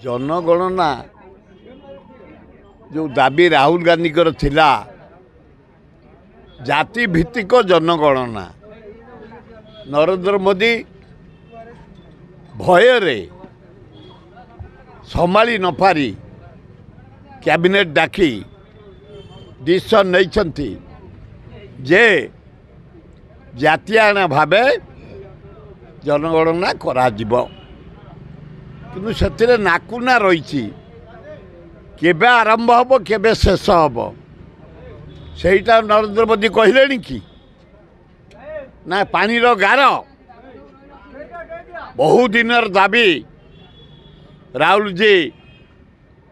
जनगणना जो दाबी राहुल गांधी थिला जाति भित्तिक जनगणना नरेंद्र मोदी भୟରେ संभाली न पारी कैबिनेट डाकी डिसीजन नहीं जे जातीय भावे जनगणना करा जिवो किंतु से नाकुना रही केबे आरंभ हम केबे शेष हम सेटा नरेंद्र मोदी कहले कि ना पानी गार बहु दिन दाबी राहुल जी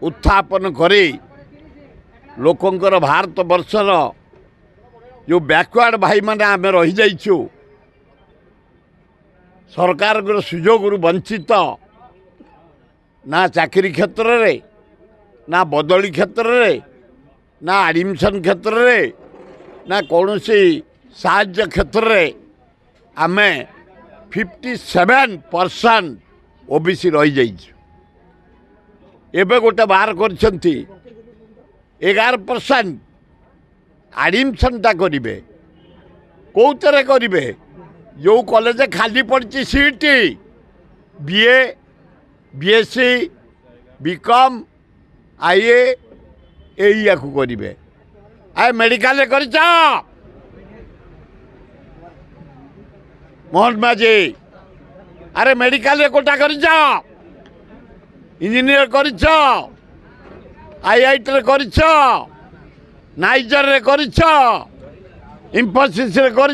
उत्थापन करी लोकंकर भारत वर्षर जो बैकवर्ड भाई माने आमे रही जाइछु सरकार सुजोग वंचित ना चाकरी क्षेत्र रे ना बदली क्षेत्र रे ना एडमिशन क्षेत्र रे ना कौन साहाय्य क्षेत्र रे आमे 57% ओबीसी रही जाइछु एबे गोटे बाहर करछंती 11% एडमिशन ता करिवे कोउतरे करिवे जो कॉलेज खाली पड़ी सीट बीए बीएससी बीकॉम आईए या करेंगे आए मेडिकल कर मोहन माझी अरे मेडिकल कोटा कर इंजीनियर कर आईआईटी रे कर नाइजर रे कर इंफोसिस रे कर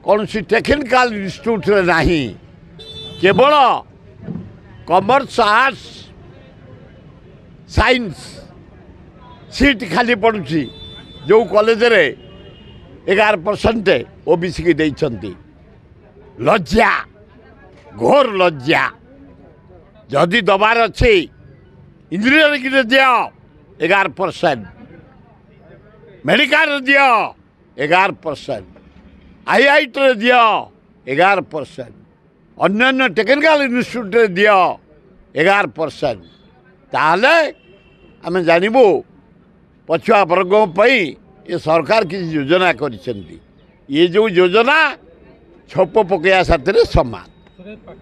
कौन सी टेक्निकल इंस्टीट्यूट रे नहीं केवल कॉमर्स आर्ट्स साइंस सीट खाली पड़ुची जो कॉलेज रे 11% ओबीसी की देइछंती लज्जा घोर लज्जा जदि दबार अच्छी इंजीनियरिंग रे दियो 11% मेडिकल रे दियो 11% आईआईटी रे दियो 11% अन्य टेक्निकल इंस्टीट्यूट रे दियो 11% ताहले आमे जानबू पछुआ वर्ग ये सरकार किसी योजना करिसेंती ये जो योजना छप पकया साथ समान।